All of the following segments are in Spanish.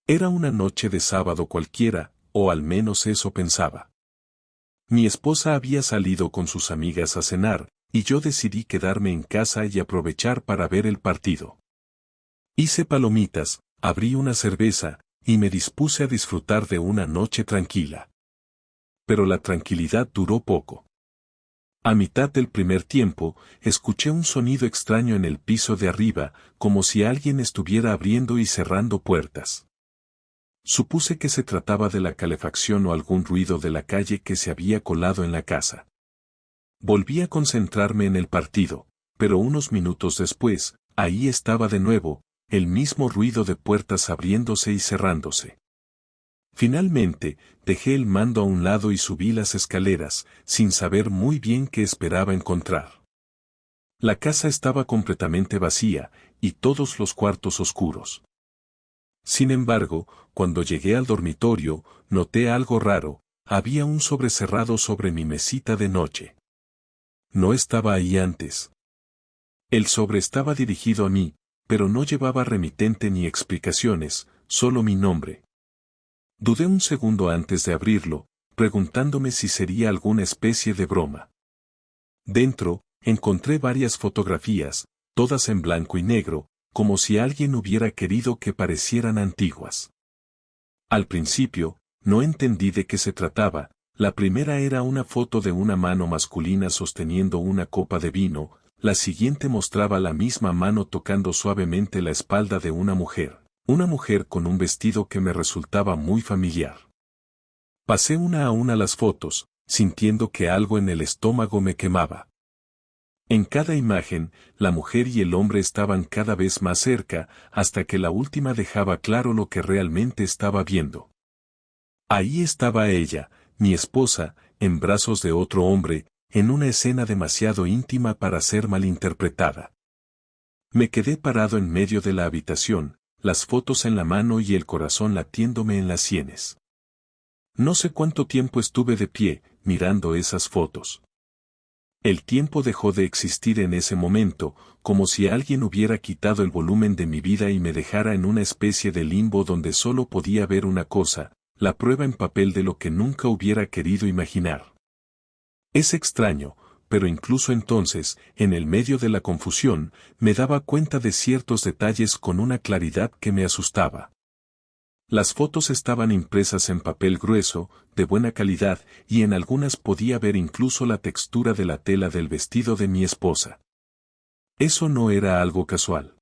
Era una noche de sábado cualquiera, o al menos eso pensaba. Mi esposa había salido con sus amigas a cenar, y yo decidí quedarme en casa y aprovechar para ver el partido. Hice palomitas, abrí una cerveza, y me dispuse a disfrutar de una noche tranquila. Pero la tranquilidad duró poco. A mitad del primer tiempo, escuché un sonido extraño en el piso de arriba, como si alguien estuviera abriendo y cerrando puertas. Supuse que se trataba de la calefacción o algún ruido de la calle que se había colado en la casa. Volví a concentrarme en el partido, pero unos minutos después, ahí estaba de nuevo, el mismo ruido de puertas abriéndose y cerrándose. Finalmente, dejé el mando a un lado y subí las escaleras, sin saber muy bien qué esperaba encontrar. La casa estaba completamente vacía, y todos los cuartos oscuros. Sin embargo, cuando llegué al dormitorio, noté algo raro, había un sobre cerrado sobre mi mesita de noche. No estaba ahí antes. El sobre estaba dirigido a mí, pero no llevaba remitente ni explicaciones, solo mi nombre. Dudé un segundo antes de abrirlo, preguntándome si sería alguna especie de broma. Dentro, encontré varias fotografías, todas en blanco y negro, como si alguien hubiera querido que parecieran antiguas. Al principio, no entendí de qué se trataba. La primera era una foto de una mano masculina sosteniendo una copa de vino, la siguiente mostraba la misma mano tocando suavemente la espalda de una mujer con un vestido que me resultaba muy familiar. Pasé una a una las fotos, sintiendo que algo en el estómago me quemaba. En cada imagen, la mujer y el hombre estaban cada vez más cerca, hasta que la última dejaba claro lo que realmente estaba viendo. Ahí estaba ella, mi esposa, en brazos de otro hombre, en una escena demasiado íntima para ser malinterpretada. Me quedé parado en medio de la habitación, las fotos en la mano y el corazón latiéndome en las sienes. No sé cuánto tiempo estuve de pie, mirando esas fotos. El tiempo dejó de existir en ese momento, como si alguien hubiera quitado el volumen de mi vida y me dejara en una especie de limbo donde solo podía ver una cosa, la prueba en papel de lo que nunca hubiera querido imaginar. Es extraño, pero incluso entonces, en el medio de la confusión, me daba cuenta de ciertos detalles con una claridad que me asustaba. Las fotos estaban impresas en papel grueso, de buena calidad, y en algunas podía ver incluso la textura de la tela del vestido de mi esposa. Eso no era algo casual.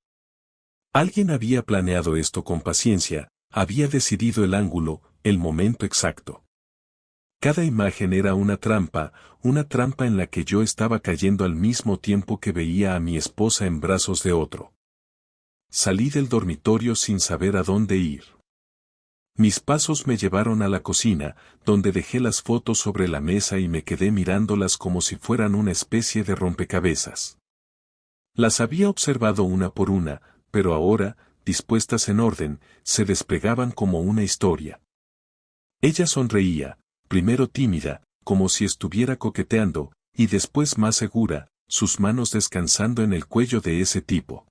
Alguien había planeado esto con paciencia, había decidido el ángulo, el momento exacto. Cada imagen era una trampa en la que yo estaba cayendo al mismo tiempo que veía a mi esposa en brazos de otro. Salí del dormitorio sin saber a dónde ir. Mis pasos me llevaron a la cocina, donde dejé las fotos sobre la mesa y me quedé mirándolas como si fueran una especie de rompecabezas. Las había observado una por una, pero ahora, dispuestas en orden, se desplegaban como una historia. Ella sonreía, primero tímida, como si estuviera coqueteando, y después más segura, sus manos descansando en el cuello de ese tipo.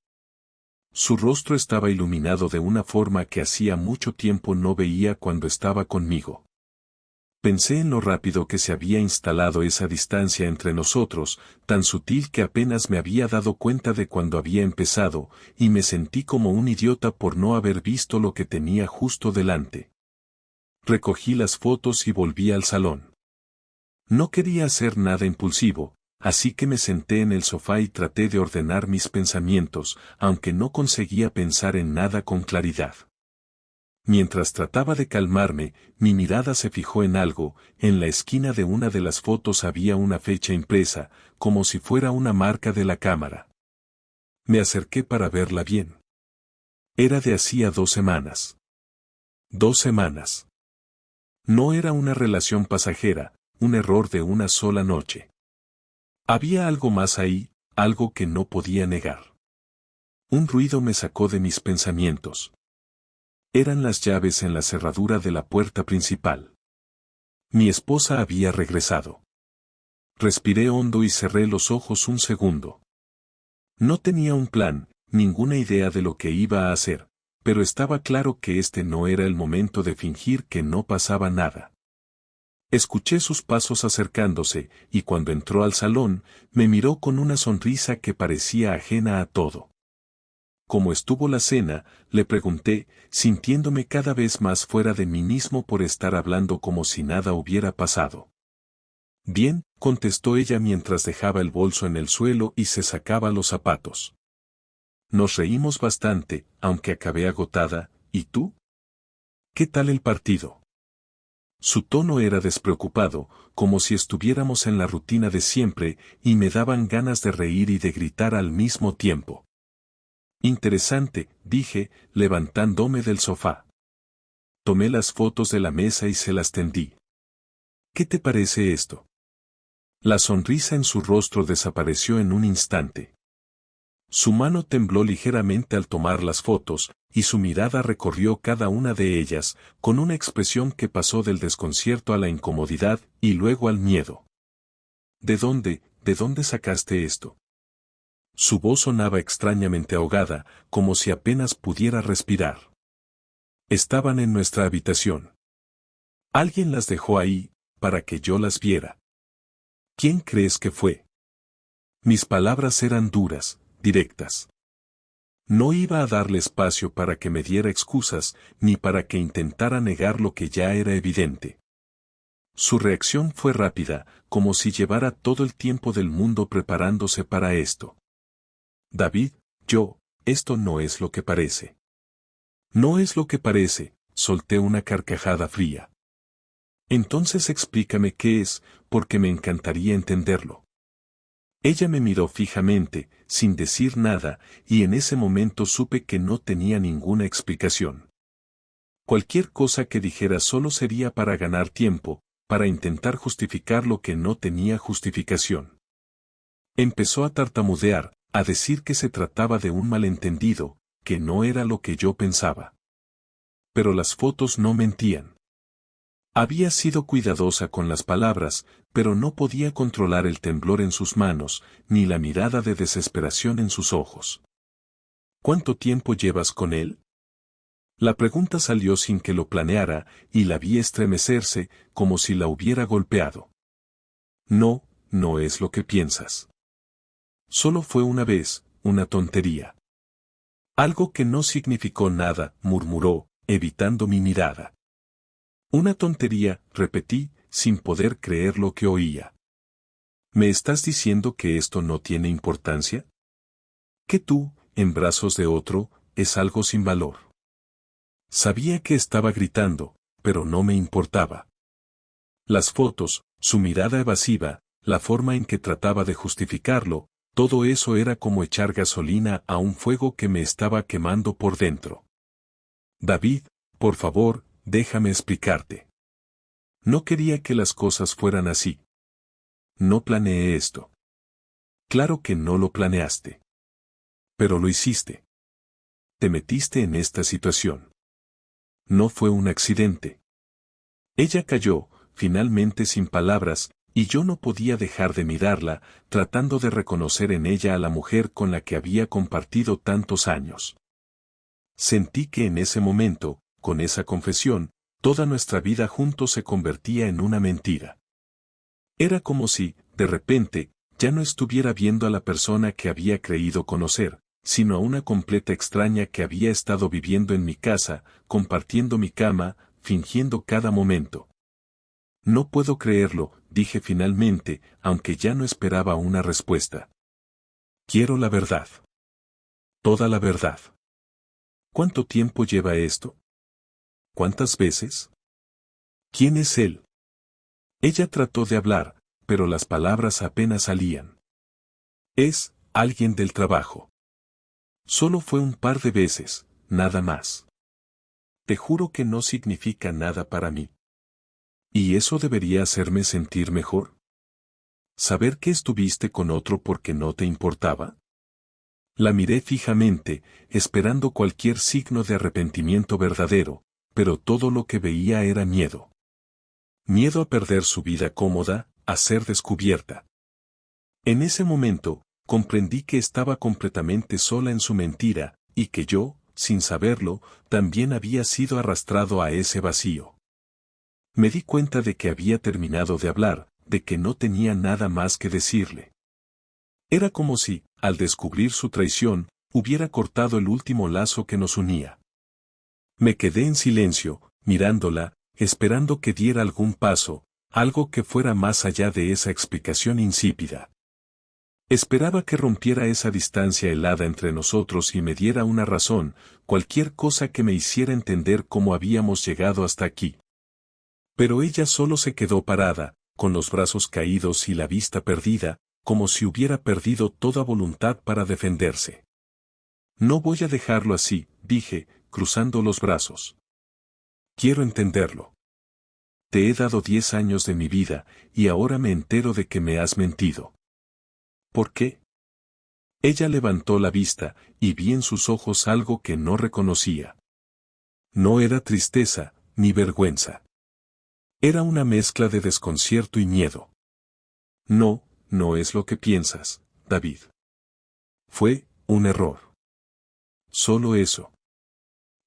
Su rostro estaba iluminado de una forma que hacía mucho tiempo no veía cuando estaba conmigo. Pensé en lo rápido que se había instalado esa distancia entre nosotros, tan sutil que apenas me había dado cuenta de cuando había empezado, y me sentí como un idiota por no haber visto lo que tenía justo delante. Recogí las fotos y volví al salón. No quería hacer nada impulsivo, así que me senté en el sofá y traté de ordenar mis pensamientos, aunque no conseguía pensar en nada con claridad. Mientras trataba de calmarme, mi mirada se fijó en algo. En la esquina de una de las fotos había una fecha impresa, como si fuera una marca de la cámara. Me acerqué para verla bien. Era de hacía 2 semanas. 2 semanas. No era una relación pasajera, un error de una sola noche. Había algo más ahí, algo que no podía negar. Un ruido me sacó de mis pensamientos. Eran las llaves en la cerradura de la puerta principal. Mi esposa había regresado. Respiré hondo y cerré los ojos un segundo. No tenía un plan, ninguna idea de lo que iba a hacer, pero estaba claro que este no era el momento de fingir que no pasaba nada. Escuché sus pasos acercándose, y cuando entró al salón, me miró con una sonrisa que parecía ajena a todo. Como estuvo la cena, le pregunté, sintiéndome cada vez más fuera de mí mismo por estar hablando como si nada hubiera pasado. Bien, contestó ella mientras dejaba el bolso en el suelo y se sacaba los zapatos. Nos reímos bastante, aunque acabé agotada. ¿Y tú? ¿Qué tal el partido? Su tono era despreocupado, como si estuviéramos en la rutina de siempre, y me daban ganas de reír y de gritar al mismo tiempo. Interesante, dije, levantándome del sofá. Tomé las fotos de la mesa y se las tendí. ¿Qué te parece esto? La sonrisa en su rostro desapareció en un instante. Su mano tembló ligeramente al tomar las fotos, y su mirada recorrió cada una de ellas, con una expresión que pasó del desconcierto a la incomodidad y luego al miedo. ¿De dónde sacaste esto? Su voz sonaba extrañamente ahogada, como si apenas pudiera respirar. Estaban en nuestra habitación. Alguien las dejó ahí, para que yo las viera. ¿Quién crees que fue? Mis palabras eran duras, directas. No iba a darle espacio para que me diera excusas, ni para que intentara negar lo que ya era evidente. Su reacción fue rápida, como si llevara todo el tiempo del mundo preparándose para esto. David, esto no es lo que parece. No es lo que parece, solté una carcajada fría. Entonces explícame qué es, porque me encantaría entenderlo. Ella me miró fijamente, sin decir nada, y en ese momento supe que no tenía ninguna explicación. Cualquier cosa que dijera solo sería para ganar tiempo, para intentar justificar lo que no tenía justificación. Empezó a tartamudear, a decir que se trataba de un malentendido, que no era lo que yo pensaba. Pero las fotos no mentían. Había sido cuidadosa con las palabras, pero no podía controlar el temblor en sus manos, ni la mirada de desesperación en sus ojos. ¿Cuánto tiempo llevas con él? La pregunta salió sin que lo planeara, y la vi estremecerse, como si la hubiera golpeado. No es lo que piensas. Solo fue una vez, una tontería. Algo que no significó nada, murmuró, evitando mi mirada. Una tontería, repetí, sin poder creer lo que oía. ¿Me estás diciendo que esto no tiene importancia? ¿Que tú, en brazos de otro, es algo sin valor? Sabía que estaba gritando, pero no me importaba. Las fotos, su mirada evasiva, la forma en que trataba de justificarlo, todo eso era como echar gasolina a un fuego que me estaba quemando por dentro. David, por favor, déjame explicarte. No quería que las cosas fueran así. No planeé esto. Claro que no lo planeaste. Pero lo hiciste. Te metiste en esta situación. No fue un accidente. Ella cayó, finalmente sin palabras, y yo no podía dejar de mirarla, tratando de reconocer en ella a la mujer con la que había compartido tantos años. Sentí que en ese momento, con esa confesión, toda nuestra vida juntos se convertía en una mentira. Era como si, de repente, ya no estuviera viendo a la persona que había creído conocer, sino a una completa extraña que había estado viviendo en mi casa, compartiendo mi cama, fingiendo cada momento. No puedo creerlo, dije finalmente, aunque ya no esperaba una respuesta. Quiero la verdad. Toda la verdad. ¿Cuánto tiempo lleva esto? ¿Cuántas veces? ¿Quién es él? Ella trató de hablar, pero las palabras apenas salían. Es alguien del trabajo. Solo fue un par de veces, nada más. Te juro que no significa nada para mí. ¿Y eso debería hacerme sentir mejor? ¿Saber que estuviste con otro porque no te importaba? La miré fijamente, esperando cualquier signo de arrepentimiento verdadero, pero todo lo que veía era miedo. Miedo a perder su vida cómoda, a ser descubierta. En ese momento, comprendí que estaba completamente sola en su mentira, y que yo, sin saberlo, también había sido arrastrado a ese vacío. Me di cuenta de que había terminado de hablar, de que no tenía nada más que decirle. Era como si, al descubrir su traición, hubiera cortado el último lazo que nos unía. Me quedé en silencio, mirándola, esperando que diera algún paso, algo que fuera más allá de esa explicación insípida. Esperaba que rompiera esa distancia helada entre nosotros y me diera una razón, cualquier cosa que me hiciera entender cómo habíamos llegado hasta aquí. Pero ella solo se quedó parada, con los brazos caídos y la vista perdida, como si hubiera perdido toda voluntad para defenderse. No voy a dejarlo así, dije, cruzando los brazos. Quiero entenderlo. Te he dado 10 años de mi vida, y ahora me entero de que me has mentido. ¿Por qué? Ella levantó la vista, y vi en sus ojos algo que no reconocía. No era tristeza, ni vergüenza. Era una mezcla de desconcierto y miedo. No, no es lo que piensas, David. Fue un error. Solo eso.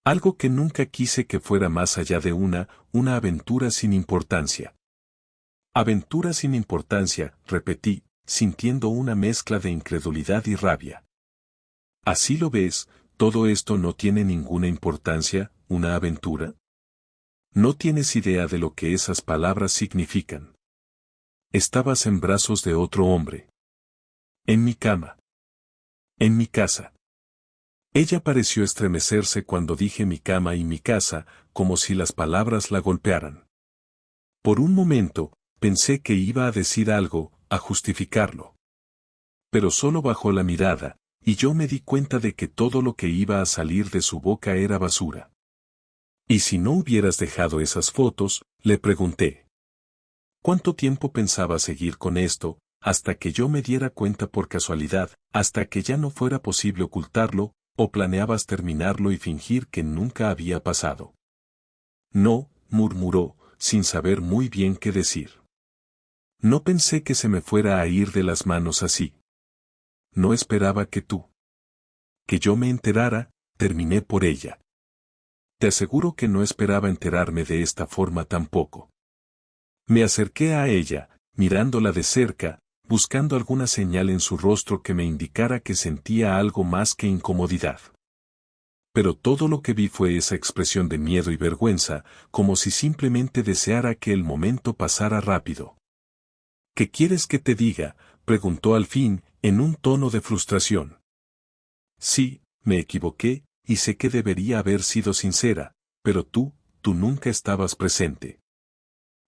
Algo que nunca quise que fuera más allá de una aventura sin importancia. Aventura sin importancia, repetí, sintiendo una mezcla de incredulidad y rabia. ¿Así lo ves? ¿Todo esto no tiene ninguna importancia, una aventura? No tienes idea de lo que esas palabras significan. Estabas en brazos de otro hombre. En mi cama. En mi casa. Ella pareció estremecerse cuando dije mi cama y mi casa, como si las palabras la golpearan. Por un momento, pensé que iba a decir algo, a justificarlo. Pero solo bajó la mirada, y yo me di cuenta de que todo lo que iba a salir de su boca era basura. ¿Y si no hubieras dejado esas fotos?, le pregunté. ¿Cuánto tiempo pensaba seguir con esto, hasta que yo me diera cuenta por casualidad, hasta que ya no fuera posible ocultarlo, o planeabas terminarlo y fingir que nunca había pasado? No, murmuró, sin saber muy bien qué decir. No pensé que se me fuera a ir de las manos así. No esperaba que yo me enterara, terminé por ella. Te aseguro que no esperaba enterarme de esta forma tampoco. Me acerqué a ella, mirándola de cerca, buscando alguna señal en su rostro que me indicara que sentía algo más que incomodidad. Pero todo lo que vi fue esa expresión de miedo y vergüenza, como si simplemente deseara que el momento pasara rápido. ¿Qué quieres que te diga?, preguntó al fin, en un tono de frustración. Sí, me equivoqué, y sé que debería haber sido sincera, pero tú nunca estabas presente.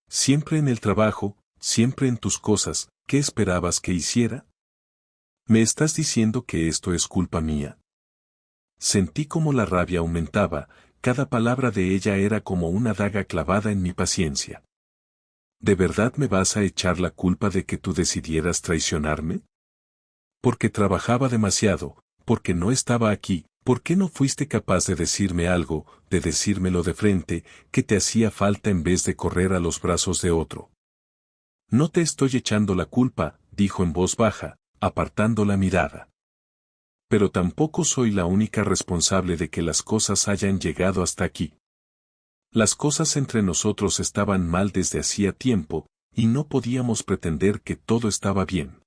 Siempre en el trabajo, siempre en tus cosas, ¿qué esperabas que hiciera? ¿Me estás diciendo que esto es culpa mía? Sentí como la rabia aumentaba, cada palabra de ella era como una daga clavada en mi paciencia. ¿De verdad me vas a echar la culpa de que tú decidieras traicionarme? Porque trabajaba demasiado, porque no estaba aquí. ¿Por qué no fuiste capaz de decirme algo, de decírmelo de frente, que te hacía falta en vez de correr a los brazos de otro? No te estoy echando la culpa, dijo en voz baja, apartando la mirada. Pero tampoco soy la única responsable de que las cosas hayan llegado hasta aquí. Las cosas entre nosotros estaban mal desde hacía tiempo, y no podíamos pretender que todo estaba bien.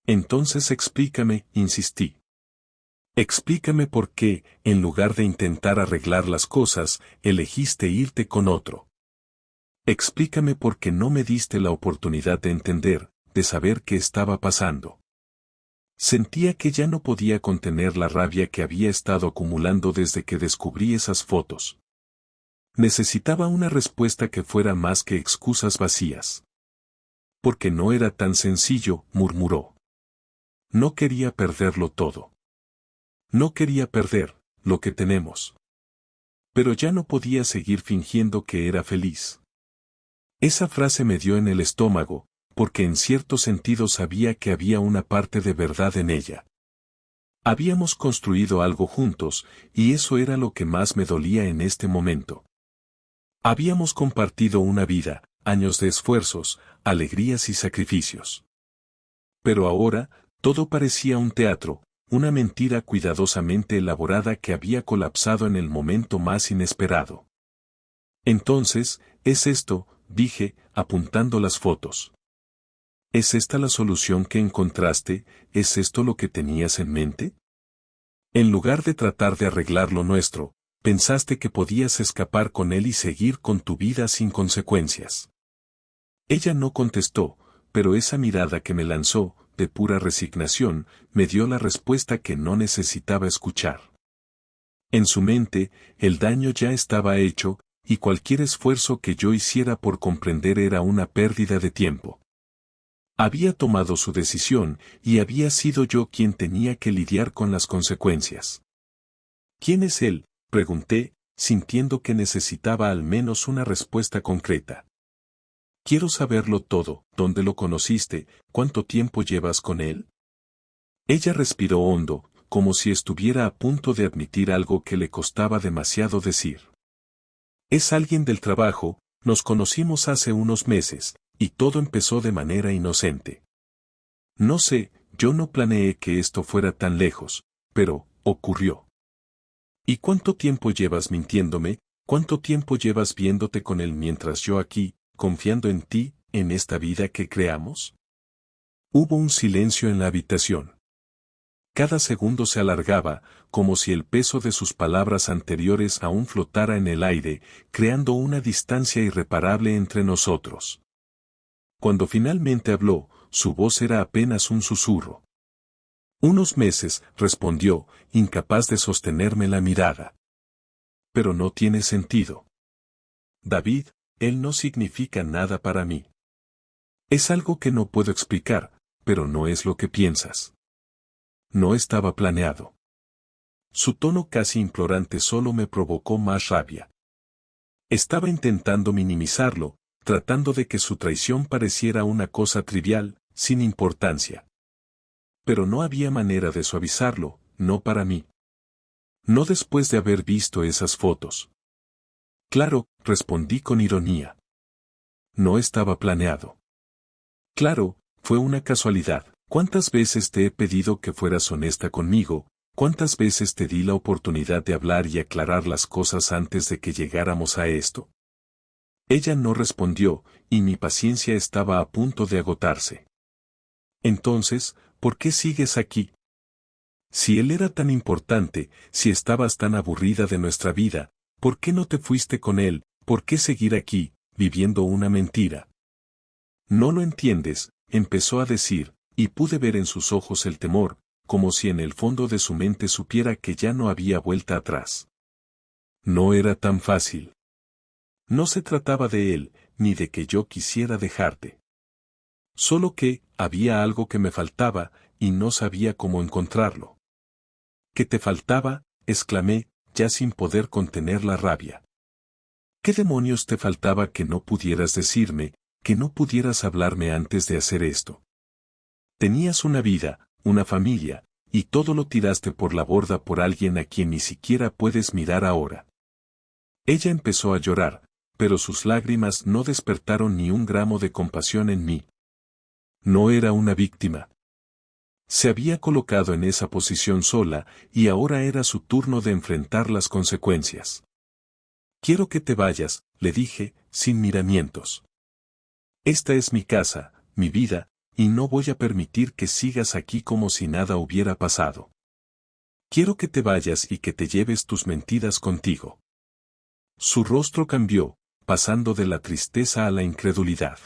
Entonces explícame, insistí. Explícame por qué, en lugar de intentar arreglar las cosas, elegiste irte con otro. Explícame por qué no me diste la oportunidad de entender, de saber qué estaba pasando. Sentía que ya no podía contener la rabia que había estado acumulando desde que descubrí esas fotos. Necesitaba una respuesta que fuera más que excusas vacías. Porque no era tan sencillo, murmuró. No quería perderlo todo. No quería perder lo que tenemos. Pero ya no podía seguir fingiendo que era feliz. Esa frase me dio en el estómago, porque en cierto sentido sabía que había una parte de verdad en ella. Habíamos construido algo juntos, y eso era lo que más me dolía en este momento. Habíamos compartido una vida, años de esfuerzos, alegrías y sacrificios. Pero ahora, todo parecía un teatro, una mentira cuidadosamente elaborada que había colapsado en el momento más inesperado. Entonces, ¿es esto?, dije, apuntando las fotos. ¿Es esta la solución que encontraste? ¿Es esto lo que tenías en mente? En lugar de tratar de arreglar lo nuestro, pensaste que podías escapar con él y seguir con tu vida sin consecuencias. Ella no contestó, pero esa mirada que me lanzó, de pura resignación, me dio la respuesta que no necesitaba escuchar. En su mente, el daño ya estaba hecho, y cualquier esfuerzo que yo hiciera por comprender era una pérdida de tiempo. Había tomado su decisión, y había sido yo quien tenía que lidiar con las consecuencias. ¿Quién es él?, pregunté, sintiendo que necesitaba al menos una respuesta concreta. Quiero saberlo todo, ¿dónde lo conociste? ¿Cuánto tiempo llevas con él? Ella respiró hondo, como si estuviera a punto de admitir algo que le costaba demasiado decir. Es alguien del trabajo, nos conocimos hace unos meses, y todo empezó de manera inocente. No sé, yo no planeé que esto fuera tan lejos, pero, ocurrió. ¿Y cuánto tiempo llevas mintiéndome? ¿Cuánto tiempo llevas viéndote con él mientras yo aquí, confiando en ti, en esta vida que creamos? Hubo un silencio en la habitación. Cada segundo se alargaba, como si el peso de sus palabras anteriores aún flotara en el aire, creando una distancia irreparable entre nosotros. Cuando finalmente habló, su voz era apenas un susurro. Unos meses, respondió, incapaz de sostenerme la mirada. Pero no tiene sentido. David, él no significa nada para mí. Es algo que no puedo explicar, pero no es lo que piensas. No estaba planeado. Su tono casi implorante solo me provocó más rabia. Estaba intentando minimizarlo, tratando de que su traición pareciera una cosa trivial, sin importancia. Pero no había manera de suavizarlo, no para mí. No después de haber visto esas fotos. Claro, respondí con ironía. No estaba planeado. Claro, fue una casualidad. ¿Cuántas veces te he pedido que fueras honesta conmigo? ¿Cuántas veces te di la oportunidad de hablar y aclarar las cosas antes de que llegáramos a esto? Ella no respondió, y mi paciencia estaba a punto de agotarse. Entonces, ¿por qué sigues aquí? Si él era tan importante, si estabas tan aburrida de nuestra vida, ¿por qué no te fuiste con él? ¿Por qué seguir aquí, viviendo una mentira? No lo entiendes, empezó a decir, y pude ver en sus ojos el temor, como si en el fondo de su mente supiera que ya no había vuelta atrás. No era tan fácil. No se trataba de él, ni de que yo quisiera dejarte. Solo que, había algo que me faltaba, y no sabía cómo encontrarlo. ¿Qué te faltaba?, exclamé, ya sin poder contener la rabia. ¿Qué demonios te faltaba que no pudieras decirme, que no pudieras hablarme antes de hacer esto? Tenías una vida, una familia, y todo lo tiraste por la borda por alguien a quien ni siquiera puedes mirar ahora. Ella empezó a llorar, pero sus lágrimas no despertaron ni un gramo de compasión en mí. No era una víctima. Se había colocado en esa posición sola, y ahora era su turno de enfrentar las consecuencias. Quiero que te vayas, le dije, sin miramientos. Esta es mi casa, mi vida, y no voy a permitir que sigas aquí como si nada hubiera pasado. Quiero que te vayas y que te lleves tus mentiras contigo. Su rostro cambió, pasando de la tristeza a la incredulidad.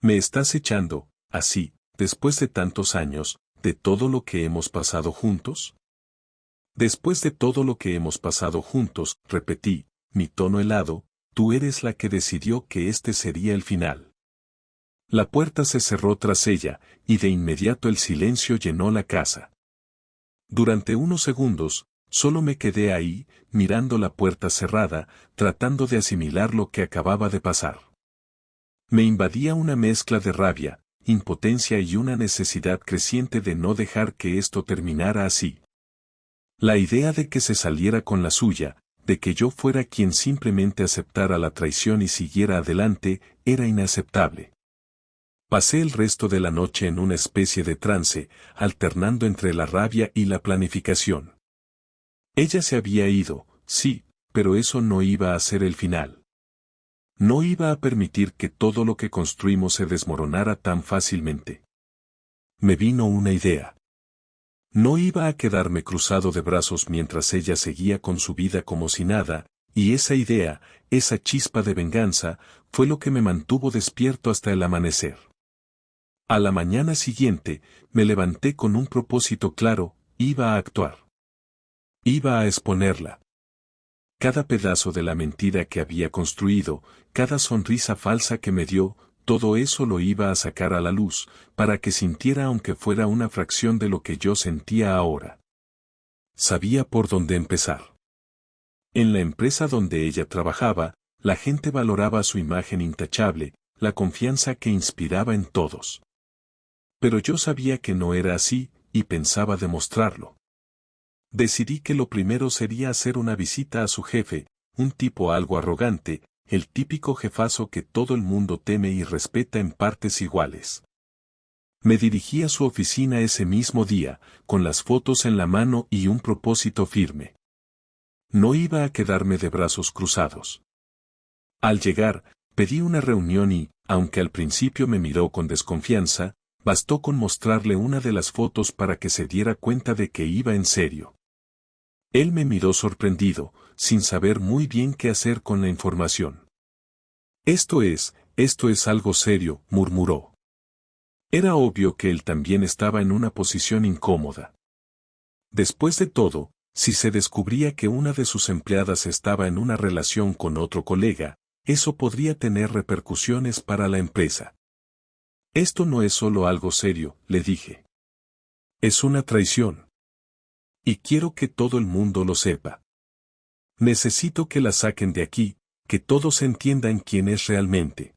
¿Me estás echando, así, después de tantos años, de todo lo que hemos pasado juntos? Después de todo lo que hemos pasado juntos, repetí, mi tono helado, tú eres la que decidió que este sería el final. La puerta se cerró tras ella, y de inmediato el silencio llenó la casa. Durante unos segundos, solo me quedé ahí, mirando la puerta cerrada, tratando de asimilar lo que acababa de pasar. Me invadía una mezcla de rabia, impotencia y una necesidad creciente de no dejar que esto terminara así. La idea de que se saliera con la suya, de que yo fuera quien simplemente aceptara la traición y siguiera adelante, era inaceptable. Pasé el resto de la noche en una especie de trance, alternando entre la rabia y la planificación. Ella se había ido, sí, pero eso no iba a ser el final. No iba a permitir que todo lo que construimos se desmoronara tan fácilmente. Me vino una idea. No iba a quedarme cruzado de brazos mientras ella seguía con su vida como si nada, y esa idea, esa chispa de venganza, fue lo que me mantuvo despierto hasta el amanecer. A la mañana siguiente, me levanté con un propósito claro: iba a actuar. Iba a exponerla. Cada pedazo de la mentira que había construido, cada sonrisa falsa que me dio, todo eso lo iba a sacar a la luz, para que sintiera aunque fuera una fracción de lo que yo sentía ahora. Sabía por dónde empezar. En la empresa donde ella trabajaba, la gente valoraba su imagen intachable, la confianza que inspiraba en todos. Pero yo sabía que no era así, y pensaba demostrarlo. Decidí que lo primero sería hacer una visita a su jefe, un tipo algo arrogante, el típico jefazo que todo el mundo teme y respeta en partes iguales. Me dirigí a su oficina ese mismo día, con las fotos en la mano y un propósito firme. No iba a quedarme de brazos cruzados. Al llegar, pedí una reunión y, aunque al principio me miró con desconfianza, bastó con mostrarle una de las fotos para que se diera cuenta de que iba en serio. Él me miró sorprendido, sin saber muy bien qué hacer con la información. Esto es algo serio, murmuró. Era obvio que él también estaba en una posición incómoda. Después de todo, si se descubría que una de sus empleadas estaba en una relación con otro colega, eso podría tener repercusiones para la empresa. Esto no es solo algo serio, le dije. Es una traición. Y quiero que todo el mundo lo sepa. Necesito que la saquen de aquí, que todos entiendan quién es realmente.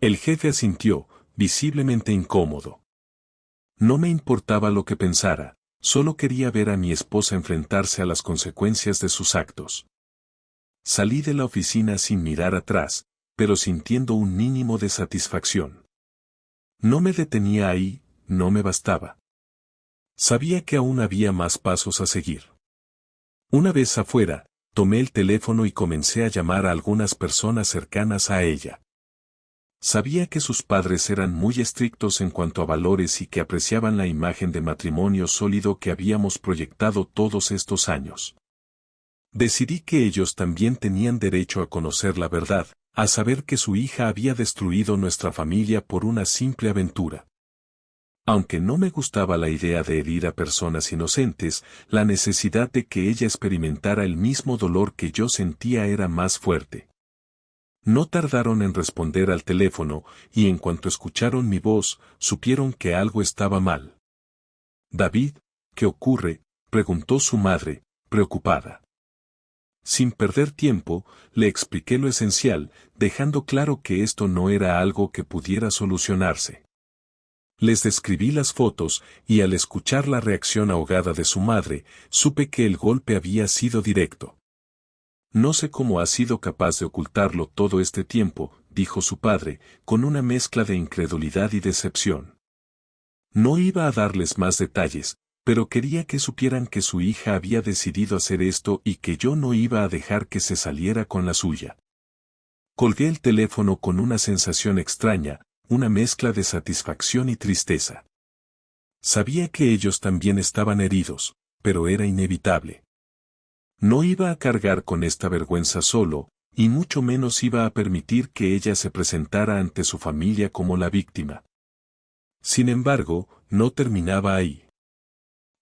El jefe asintió, visiblemente incómodo. No me importaba lo que pensara, solo quería ver a mi esposa enfrentarse a las consecuencias de sus actos. Salí de la oficina sin mirar atrás, pero sintiendo un mínimo de satisfacción. No me detenía ahí, no me bastaba. Sabía que aún había más pasos a seguir. Una vez afuera, tomé el teléfono y comencé a llamar a algunas personas cercanas a ella. Sabía que sus padres eran muy estrictos en cuanto a valores y que apreciaban la imagen de matrimonio sólido que habíamos proyectado todos estos años. Decidí que ellos también tenían derecho a conocer la verdad, a saber que su hija había destruido nuestra familia por una simple aventura. Aunque no me gustaba la idea de herir a personas inocentes, la necesidad de que ella experimentara el mismo dolor que yo sentía era más fuerte. No tardaron en responder al teléfono, y en cuanto escucharon mi voz, supieron que algo estaba mal. «David, ¿qué ocurre?», preguntó su madre, preocupada. Sin perder tiempo, le expliqué lo esencial, dejando claro que esto no era algo que pudiera solucionarse. Les describí las fotos, y al escuchar la reacción ahogada de su madre, supe que el golpe había sido directo. «No sé cómo has sido capaz de ocultarlo todo este tiempo», dijo su padre, con una mezcla de incredulidad y decepción. No iba a darles más detalles, pero quería que supieran que su hija había decidido hacer esto y que yo no iba a dejar que se saliera con la suya. Colgué el teléfono con una sensación extraña, una mezcla de satisfacción y tristeza. Sabía que ellos también estaban heridos, pero era inevitable. No iba a cargar con esta vergüenza solo, y mucho menos iba a permitir que ella se presentara ante su familia como la víctima. Sin embargo, no terminaba ahí.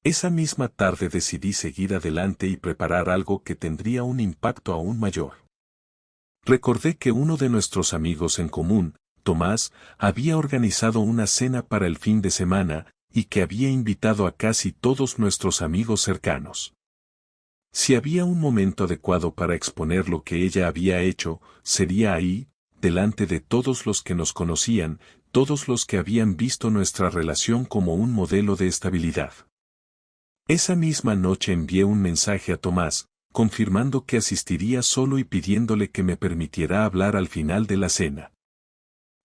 Esa misma tarde decidí seguir adelante y preparar algo que tendría un impacto aún mayor. Recordé que uno de nuestros amigos en común, Tomás, había organizado una cena para el fin de semana, y que había invitado a casi todos nuestros amigos cercanos. Si había un momento adecuado para exponer lo que ella había hecho, sería ahí, delante de todos los que nos conocían, todos los que habían visto nuestra relación como un modelo de estabilidad. Esa misma noche envié un mensaje a Tomás, confirmando que asistiría solo y pidiéndole que me permitiera hablar al final de la cena.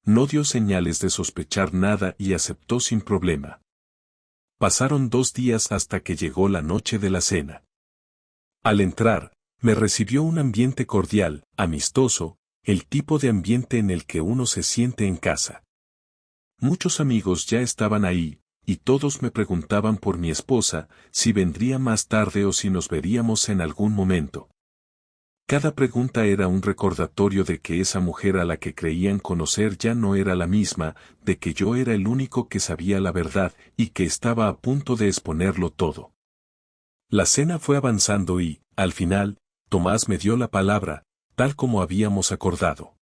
No dio señales de sospechar nada y aceptó sin problema. Pasaron 2 días hasta que llegó la noche de la cena. Al entrar, me recibió un ambiente cordial, amistoso, el tipo de ambiente en el que uno se siente en casa. Muchos amigos ya estaban ahí, y todos me preguntaban por mi esposa, si vendría más tarde o si nos veríamos en algún momento. Cada pregunta era un recordatorio de que esa mujer a la que creían conocer ya no era la misma, de que yo era el único que sabía la verdad y que estaba a punto de exponerlo todo. La cena fue avanzando y, al final, Tomás me dio la palabra, tal como habíamos acordado.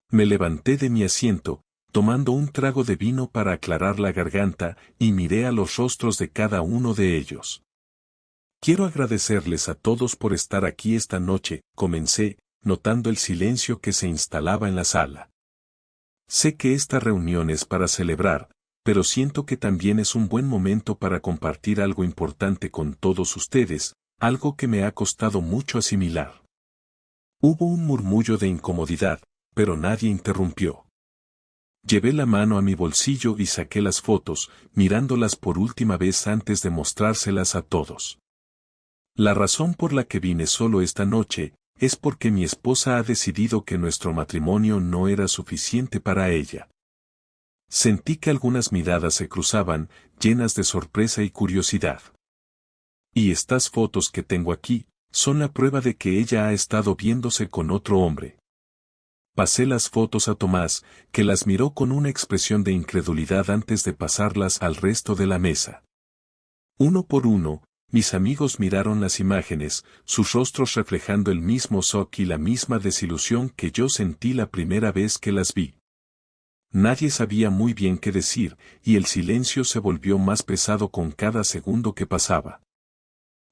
Me levanté de mi asiento, tomando un trago de vino para aclarar la garganta, y miré a los rostros de cada uno de ellos. Quiero agradecerles a todos por estar aquí esta noche, comencé, notando el silencio que se instalaba en la sala. Sé que esta reunión es para celebrar, pero siento que también es un buen momento para compartir algo importante con todos ustedes, algo que me ha costado mucho asimilar. Hubo un murmullo de incomodidad, pero nadie interrumpió. Llevé la mano a mi bolsillo y saqué las fotos, mirándolas por última vez antes de mostrárselas a todos. La razón por la que vine solo esta noche, es porque mi esposa ha decidido que nuestro matrimonio no era suficiente para ella. Sentí que algunas miradas se cruzaban, llenas de sorpresa y curiosidad. Y estas fotos que tengo aquí, son la prueba de que ella ha estado viéndose con otro hombre. Pasé las fotos a Tomás, que las miró con una expresión de incredulidad antes de pasarlas al resto de la mesa. Uno por uno, mis amigos miraron las imágenes, sus rostros reflejando el mismo shock y la misma desilusión que yo sentí la primera vez que las vi. Nadie sabía muy bien qué decir, y el silencio se volvió más pesado con cada segundo que pasaba.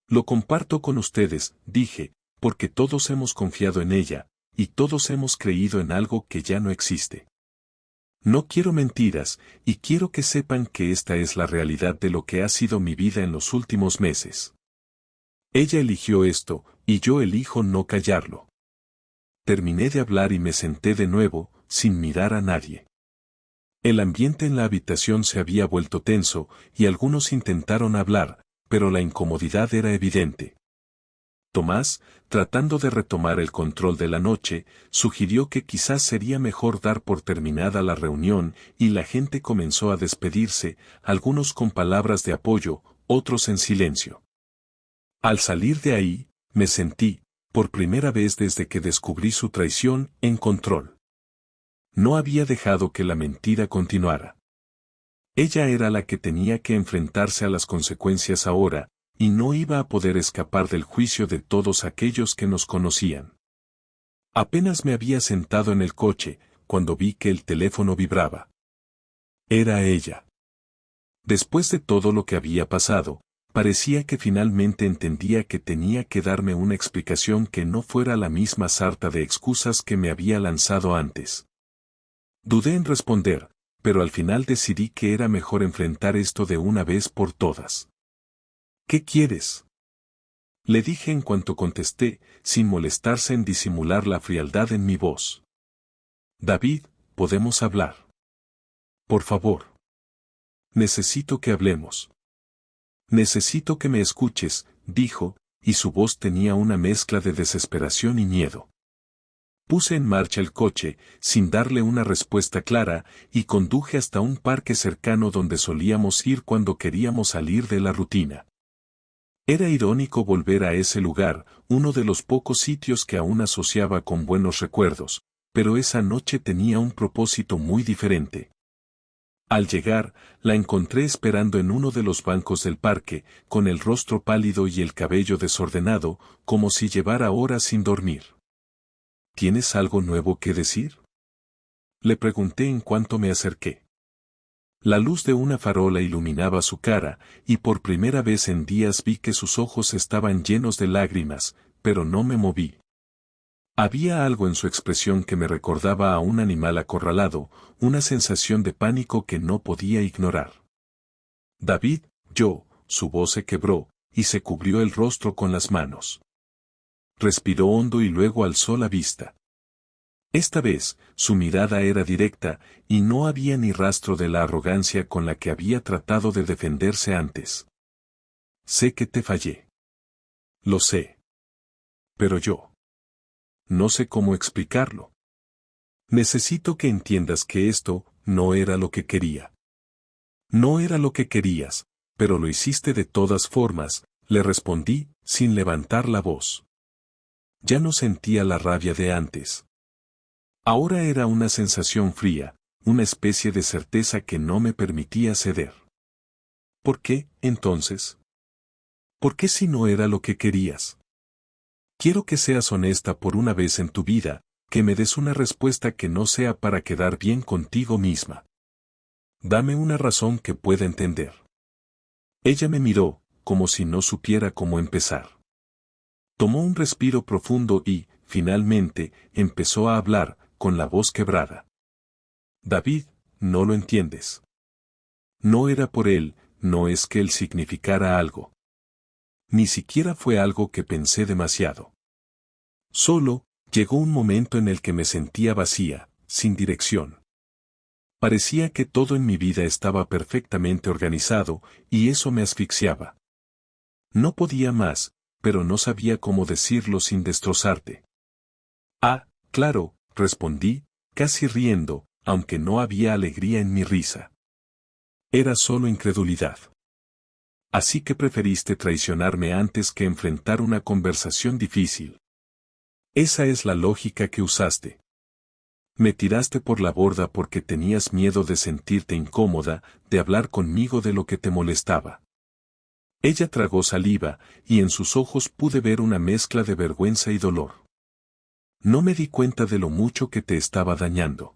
Lo comparto con ustedes, dije, porque todos hemos confiado en ella, y todos hemos creído en algo que ya no existe. No quiero mentiras, y quiero que sepan que esta es la realidad de lo que ha sido mi vida en los últimos meses. Ella eligió esto, y yo elijo no callarlo. Terminé de hablar y me senté de nuevo, sin mirar a nadie. El ambiente en la habitación se había vuelto tenso, y algunos intentaron hablar, pero la incomodidad era evidente. Tomás, tratando de retomar el control de la noche, sugirió que quizás sería mejor dar por terminada la reunión, y la gente comenzó a despedirse, algunos con palabras de apoyo, otros en silencio. Al salir de ahí, me sentí, por primera vez desde que descubrí su traición, en control. No había dejado que la mentira continuara. Ella era la que tenía que enfrentarse a las consecuencias ahora, y no iba a poder escapar del juicio de todos aquellos que nos conocían. Apenas me había sentado en el coche, cuando vi que el teléfono vibraba. Era ella. Después de todo lo que había pasado, parecía que finalmente entendía que tenía que darme una explicación que no fuera la misma sarta de excusas que me había lanzado antes. Dudé en responder, pero al final decidí que era mejor enfrentar esto de una vez por todas. ¿Qué quieres? Le dije en cuanto contesté, sin molestarse en disimular la frialdad en mi voz. David, ¿podemos hablar? Por favor. Necesito que hablemos. Necesito que me escuches, dijo, y su voz tenía una mezcla de desesperación y miedo. Puse en marcha el coche, sin darle una respuesta clara, y conduje hasta un parque cercano donde solíamos ir cuando queríamos salir de la rutina. Era irónico volver a ese lugar, uno de los pocos sitios que aún asociaba con buenos recuerdos, pero esa noche tenía un propósito muy diferente. Al llegar, la encontré esperando en uno de los bancos del parque, con el rostro pálido y el cabello desordenado, como si llevara horas sin dormir. ¿Tienes algo nuevo que decir? Le pregunté en cuanto me acerqué. La luz de una farola iluminaba su cara, y por primera vez en días vi que sus ojos estaban llenos de lágrimas, pero no me moví. Había algo en su expresión que me recordaba a un animal acorralado, una sensación de pánico que no podía ignorar. David, su voz se quebró, y se cubrió el rostro con las manos. Respiró hondo y luego alzó la vista. Esta vez, su mirada era directa, y no había ni rastro de la arrogancia con la que había tratado de defenderse antes. Sé que te fallé. Lo sé. Pero yo no sé cómo explicarlo. Necesito que entiendas que esto no era lo que quería. No era lo que querías, pero lo hiciste de todas formas, le respondí, sin levantar la voz. Ya no sentía la rabia de antes. Ahora era una sensación fría, una especie de certeza que no me permitía ceder. ¿Por qué, entonces? ¿Por qué si no era lo que querías? Quiero que seas honesta por una vez en tu vida, que me des una respuesta que no sea para quedar bien contigo misma. Dame una razón que pueda entender. Ella me miró, como si no supiera cómo empezar. Tomó un respiro profundo y, finalmente, empezó a hablar, con la voz quebrada. David, no lo entiendes. No era por él, no es que él significara algo. Ni siquiera fue algo que pensé demasiado. Solo, llegó un momento en el que me sentía vacía, sin dirección. Parecía que todo en mi vida estaba perfectamente organizado, y eso me asfixiaba. No podía más, pero no sabía cómo decirlo sin destrozarte. Ah, claro, respondí, casi riendo, aunque no había alegría en mi risa. Era solo incredulidad. Así que preferiste traicionarme antes que enfrentar una conversación difícil. Esa es la lógica que usaste. Me tiraste por la borda porque tenías miedo de sentirte incómoda, de hablar conmigo de lo que te molestaba. Ella tragó saliva, y en sus ojos pude ver una mezcla de vergüenza y dolor. No me di cuenta de lo mucho que te estaba dañando.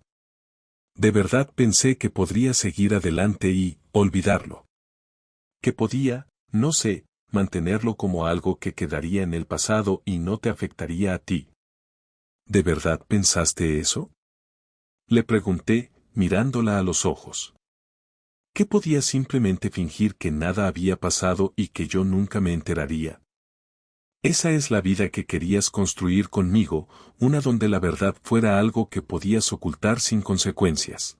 De verdad pensé que podría seguir adelante y olvidarlo. Que podía, no sé, mantenerlo como algo que quedaría en el pasado y no te afectaría a ti. ¿De verdad pensaste eso? Le pregunté, mirándola a los ojos. ¿Qué podía simplemente fingir que nada había pasado y que yo nunca me enteraría? Esa es la vida que querías construir conmigo, una donde la verdad fuera algo que podías ocultar sin consecuencias.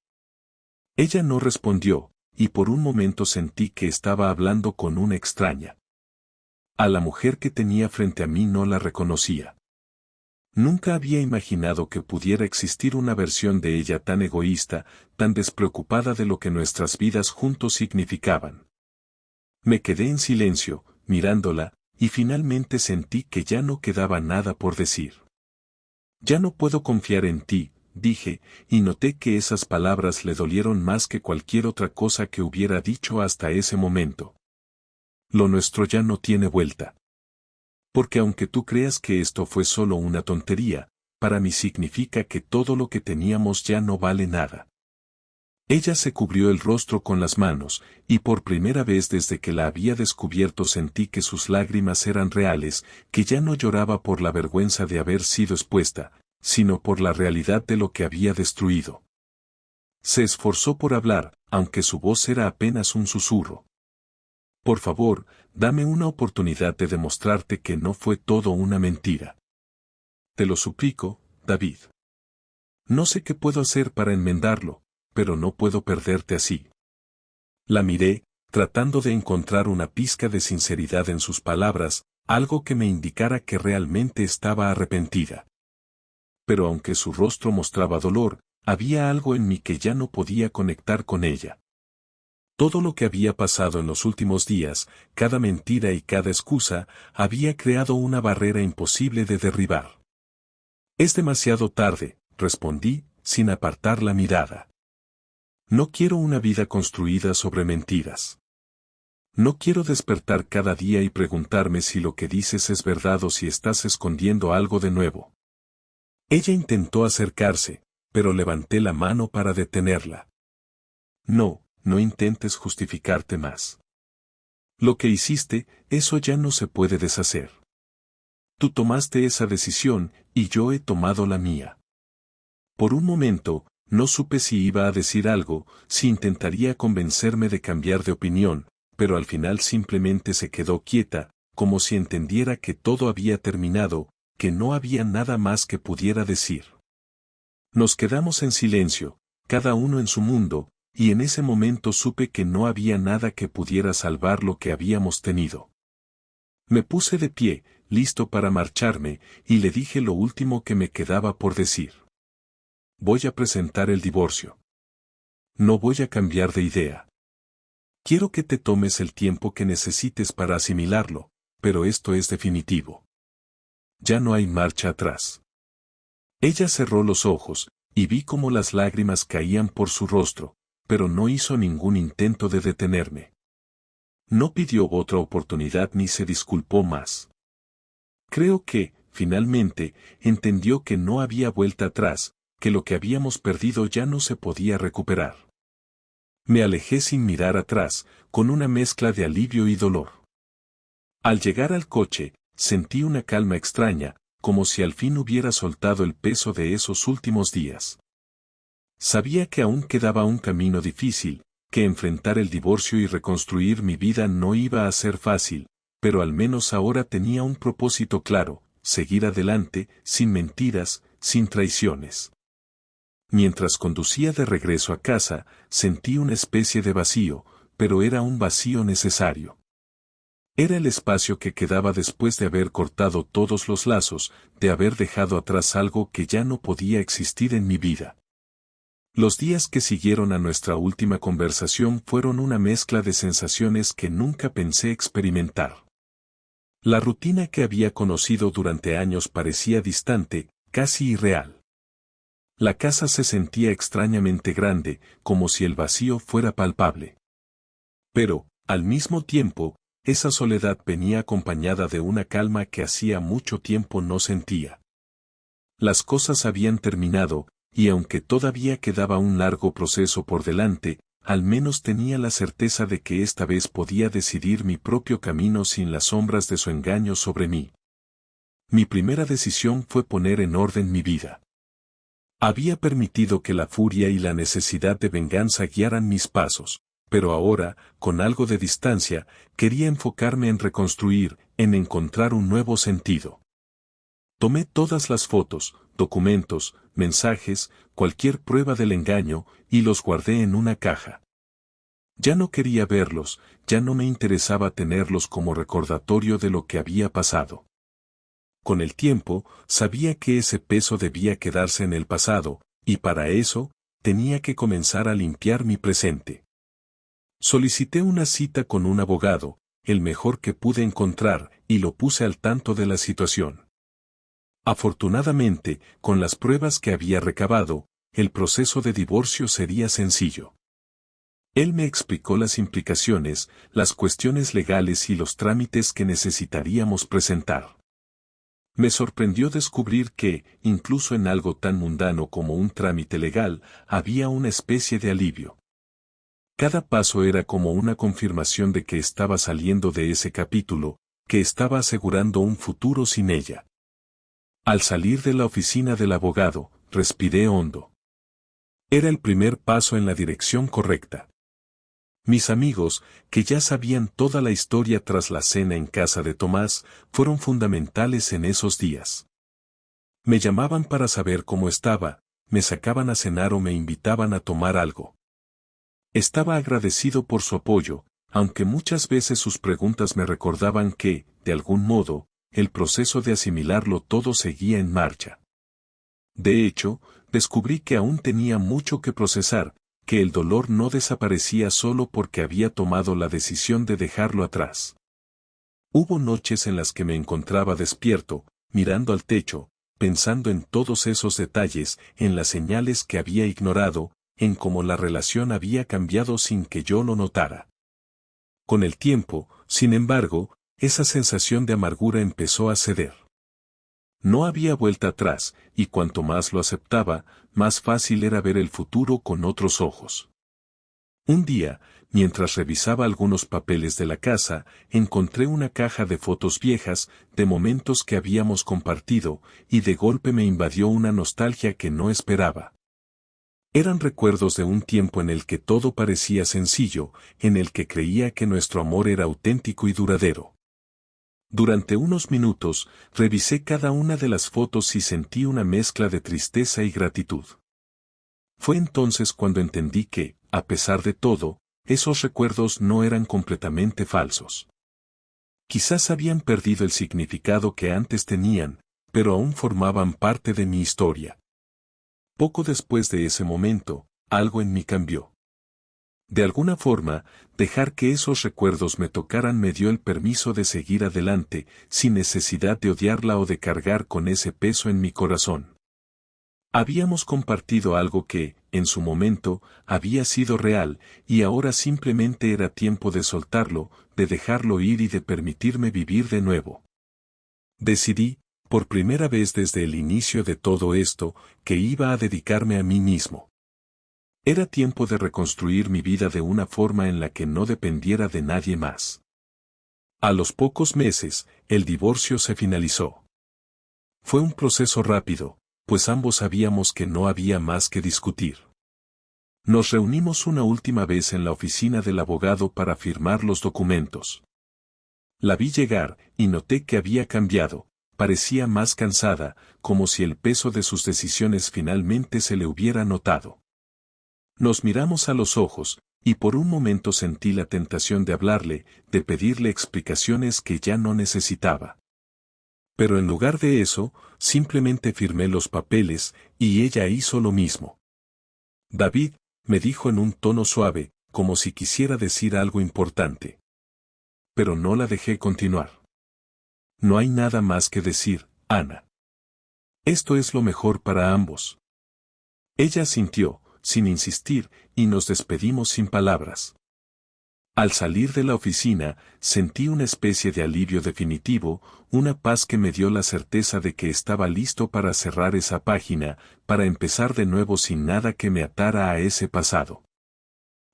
Ella no respondió, y por un momento sentí que estaba hablando con una extraña. A la mujer que tenía frente a mí no la reconocía. Nunca había imaginado que pudiera existir una versión de ella tan egoísta, tan despreocupada de lo que nuestras vidas juntos significaban. Me quedé en silencio, mirándola, y finalmente sentí que ya no quedaba nada por decir. Ya no puedo confiar en ti, dije, y noté que esas palabras le dolieron más que cualquier otra cosa que hubiera dicho hasta ese momento. Lo nuestro ya no tiene vuelta. Porque aunque tú creas que esto fue solo una tontería, para mí significa que todo lo que teníamos ya no vale nada. Ella se cubrió el rostro con las manos, y por primera vez desde que la había descubierto sentí que sus lágrimas eran reales, que ya no lloraba por la vergüenza de haber sido expuesta, sino por la realidad de lo que había destruido. Se esforzó por hablar, aunque su voz era apenas un susurro. Por favor, dame una oportunidad de demostrarte que no fue todo una mentira. Te lo suplico, David. No sé qué puedo hacer para enmendarlo, pero no puedo perderte así. La miré, tratando de encontrar una pizca de sinceridad en sus palabras, algo que me indicara que realmente estaba arrepentida. Pero aunque su rostro mostraba dolor, había algo en mí que ya no podía conectar con ella. Todo lo que había pasado en los últimos días, cada mentira y cada excusa, había creado una barrera imposible de derribar. Es demasiado tarde, respondí, sin apartar la mirada. No quiero una vida construida sobre mentiras. No quiero despertar cada día y preguntarme si lo que dices es verdad o si estás escondiendo algo de nuevo. Ella intentó acercarse, pero levanté la mano para detenerla. No intentes justificarte más. Lo que hiciste, eso ya no se puede deshacer. Tú tomaste esa decisión, y yo he tomado la mía. Por un momento, no supe si iba a decir algo, si intentaría convencerme de cambiar de opinión, pero al final simplemente se quedó quieta, como si entendiera que todo había terminado, que no había nada más que pudiera decir. Nos quedamos en silencio, cada uno en su mundo, y en ese momento supe que no había nada que pudiera salvar lo que habíamos tenido. Me puse de pie, listo para marcharme, y le dije lo último que me quedaba por decir. Voy a presentar el divorcio. No voy a cambiar de idea. Quiero que te tomes el tiempo que necesites para asimilarlo, pero esto es definitivo. Ya no hay marcha atrás. Ella cerró los ojos, y vi cómo las lágrimas caían por su rostro, pero no hizo ningún intento de detenerme. No pidió otra oportunidad ni se disculpó más. Creo que, finalmente, entendió que no había vuelta atrás, que lo que habíamos perdido ya no se podía recuperar. Me alejé sin mirar atrás, con una mezcla de alivio y dolor. Al llegar al coche, sentí una calma extraña, como si al fin hubiera soltado el peso de esos últimos días. Sabía que aún quedaba un camino difícil, que enfrentar el divorcio y reconstruir mi vida no iba a ser fácil, pero al menos ahora tenía un propósito claro, seguir adelante, sin mentiras, sin traiciones. Mientras conducía de regreso a casa, sentí una especie de vacío, pero era un vacío necesario. Era el espacio que quedaba después de haber cortado todos los lazos, de haber dejado atrás algo que ya no podía existir en mi vida. Los días que siguieron a nuestra última conversación fueron una mezcla de sensaciones que nunca pensé experimentar. La rutina que había conocido durante años parecía distante, casi irreal. La casa se sentía extrañamente grande, como si el vacío fuera palpable. Pero, al mismo tiempo, esa soledad venía acompañada de una calma que hacía mucho tiempo no sentía. Las cosas habían terminado, y aunque todavía quedaba un largo proceso por delante, al menos tenía la certeza de que esta vez podía decidir mi propio camino sin las sombras de su engaño sobre mí. Mi primera decisión fue poner en orden mi vida. Había permitido que la furia y la necesidad de venganza guiaran mis pasos, pero ahora, con algo de distancia, quería enfocarme en reconstruir, en encontrar un nuevo sentido. Tomé todas las fotos, documentos, mensajes, cualquier prueba del engaño, y los guardé en una caja. Ya no quería verlos, ya no me interesaba tenerlos como recordatorio de lo que había pasado. Con el tiempo, sabía que ese peso debía quedarse en el pasado, y para eso, tenía que comenzar a limpiar mi presente. Solicité una cita con un abogado, el mejor que pude encontrar, y lo puse al tanto de la situación. Afortunadamente, con las pruebas que había recabado, el proceso de divorcio sería sencillo. Él me explicó las implicaciones, las cuestiones legales y los trámites que necesitaríamos presentar. Me sorprendió descubrir que, incluso en algo tan mundano como un trámite legal, había una especie de alivio. Cada paso era como una confirmación de que estaba saliendo de ese capítulo, que estaba asegurando un futuro sin ella. Al salir de la oficina del abogado, respiré hondo. Era el primer paso en la dirección correcta. Mis amigos, que ya sabían toda la historia tras la cena en casa de Tomás, fueron fundamentales en esos días. Me llamaban para saber cómo estaba, me sacaban a cenar o me invitaban a tomar algo. Estaba agradecido por su apoyo, aunque muchas veces sus preguntas me recordaban que, de algún modo, el proceso de asimilarlo todo seguía en marcha. De hecho, descubrí que aún tenía mucho que procesar, que el dolor no desaparecía solo porque había tomado la decisión de dejarlo atrás. Hubo noches en las que me encontraba despierto, mirando al techo, pensando en todos esos detalles, en las señales que había ignorado, en cómo la relación había cambiado sin que yo lo notara. Con el tiempo, sin embargo, esa sensación de amargura empezó a ceder. No había vuelta atrás, y cuanto más lo aceptaba, más fácil era ver el futuro con otros ojos. Un día, mientras revisaba algunos papeles de la casa, encontré una caja de fotos viejas, de momentos que habíamos compartido, y de golpe me invadió una nostalgia que no esperaba. Eran recuerdos de un tiempo en el que todo parecía sencillo, en el que creía que nuestro amor era auténtico y duradero. Durante unos minutos, revisé cada una de las fotos y sentí una mezcla de tristeza y gratitud. Fue entonces cuando entendí que, a pesar de todo, esos recuerdos no eran completamente falsos. Quizás habían perdido el significado que antes tenían, pero aún formaban parte de mi historia. Poco después de ese momento, algo en mí cambió. De alguna forma, dejar que esos recuerdos me tocaran me dio el permiso de seguir adelante, sin necesidad de odiarla o de cargar con ese peso en mi corazón. Habíamos compartido algo que, en su momento, había sido real, y ahora simplemente era tiempo de soltarlo, de dejarlo ir y de permitirme vivir de nuevo. Decidí, por primera vez desde el inicio de todo esto, que iba a dedicarme a mí mismo. Era tiempo de reconstruir mi vida de una forma en la que no dependiera de nadie más. A los pocos meses, el divorcio se finalizó. Fue un proceso rápido, pues ambos sabíamos que no había más que discutir. Nos reunimos una última vez en la oficina del abogado para firmar los documentos. La vi llegar, y noté que había cambiado, parecía más cansada, como si el peso de sus decisiones finalmente se le hubiera notado. Nos miramos a los ojos, y por un momento sentí la tentación de hablarle, de pedirle explicaciones que ya no necesitaba. Pero en lugar de eso, simplemente firmé los papeles, y ella hizo lo mismo. David, me dijo en un tono suave, como si quisiera decir algo importante. Pero no la dejé continuar. No hay nada más que decir, Ana. Esto es lo mejor para ambos. Ella asintió, sin insistir, y nos despedimos sin palabras. Al salir de la oficina, sentí una especie de alivio definitivo, una paz que me dio la certeza de que estaba listo para cerrar esa página, para empezar de nuevo sin nada que me atara a ese pasado.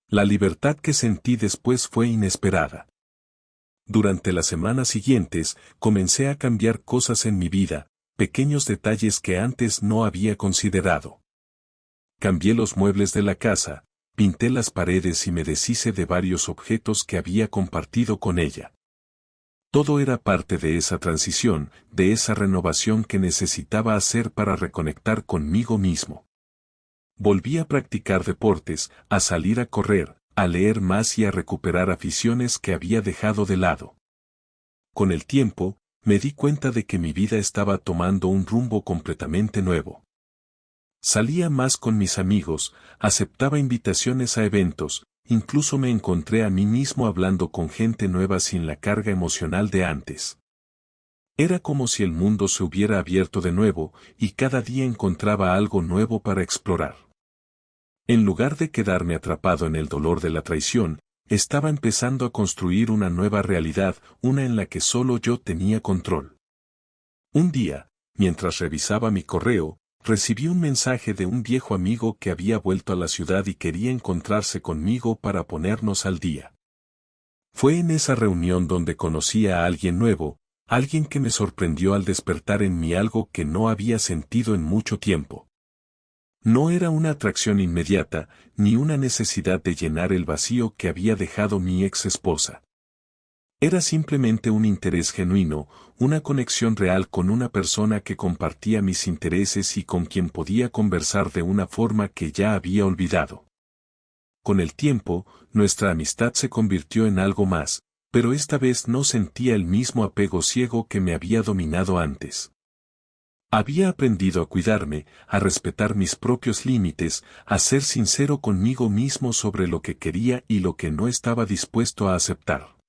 La libertad que sentí después fue inesperada. Durante las semanas siguientes, comencé a cambiar cosas en mi vida, pequeños detalles que antes no había considerado. Cambié los muebles de la casa, pinté las paredes y me deshice de varios objetos que había compartido con ella. Todo era parte de esa transición, de esa renovación que necesitaba hacer para reconectar conmigo mismo. Volví a practicar deportes, a salir a correr, a leer más y a recuperar aficiones que había dejado de lado. Con el tiempo, me di cuenta de que mi vida estaba tomando un rumbo completamente nuevo. Salía más con mis amigos, aceptaba invitaciones a eventos, incluso me encontré a mí mismo hablando con gente nueva sin la carga emocional de antes. Era como si el mundo se hubiera abierto de nuevo, y cada día encontraba algo nuevo para explorar. En lugar de quedarme atrapado en el dolor de la traición, estaba empezando a construir una nueva realidad, una en la que solo yo tenía control. Un día, mientras revisaba mi correo, recibí un mensaje de un viejo amigo que había vuelto a la ciudad y quería encontrarse conmigo para ponernos al día. Fue en esa reunión donde conocí a alguien nuevo, alguien que me sorprendió al despertar en mí algo que no había sentido en mucho tiempo. No era una atracción inmediata, ni una necesidad de llenar el vacío que había dejado mi ex esposa. Era simplemente un interés genuino, una conexión real con una persona que compartía mis intereses y con quien podía conversar de una forma que ya había olvidado. Con el tiempo, nuestra amistad se convirtió en algo más, pero esta vez no sentía el mismo apego ciego que me había dominado antes. Había aprendido a cuidarme, a respetar mis propios límites, a ser sincero conmigo mismo sobre lo que quería y lo que no estaba dispuesto a aceptar.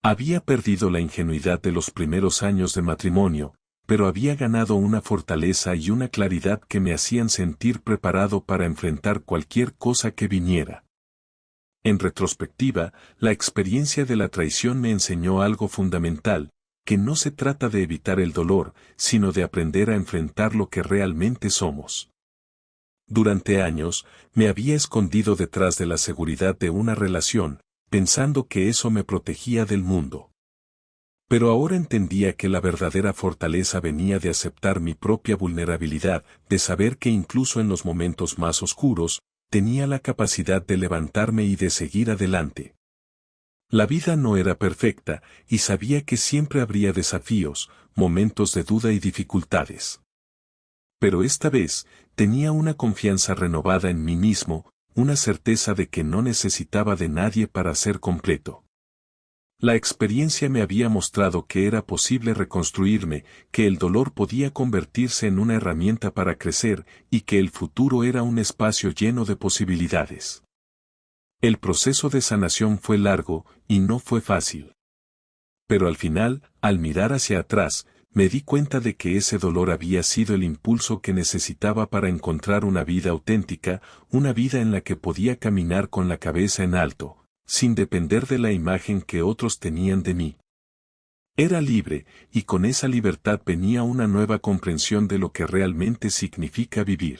Había perdido la ingenuidad de los primeros años de matrimonio, pero había ganado una fortaleza y una claridad que me hacían sentir preparado para enfrentar cualquier cosa que viniera. En retrospectiva, la experiencia de la traición me enseñó algo fundamental, que no se trata de evitar el dolor, sino de aprender a enfrentar lo que realmente somos. Durante años, me había escondido detrás de la seguridad de una relación, pensando que eso me protegía del mundo. Pero ahora entendía que la verdadera fortaleza venía de aceptar mi propia vulnerabilidad, de saber que incluso en los momentos más oscuros, tenía la capacidad de levantarme y de seguir adelante. La vida no era perfecta, y sabía que siempre habría desafíos, momentos de duda y dificultades. Pero esta vez, tenía una confianza renovada en mí mismo, una certeza de que no necesitaba de nadie para ser completo. La experiencia me había mostrado que era posible reconstruirme, que el dolor podía convertirse en una herramienta para crecer y que el futuro era un espacio lleno de posibilidades. El proceso de sanación fue largo y no fue fácil. Pero al final, al mirar hacia atrás, me di cuenta de que ese dolor había sido el impulso que necesitaba para encontrar una vida auténtica, una vida en la que podía caminar con la cabeza en alto, sin depender de la imagen que otros tenían de mí. Era libre, y con esa libertad venía una nueva comprensión de lo que realmente significa vivir.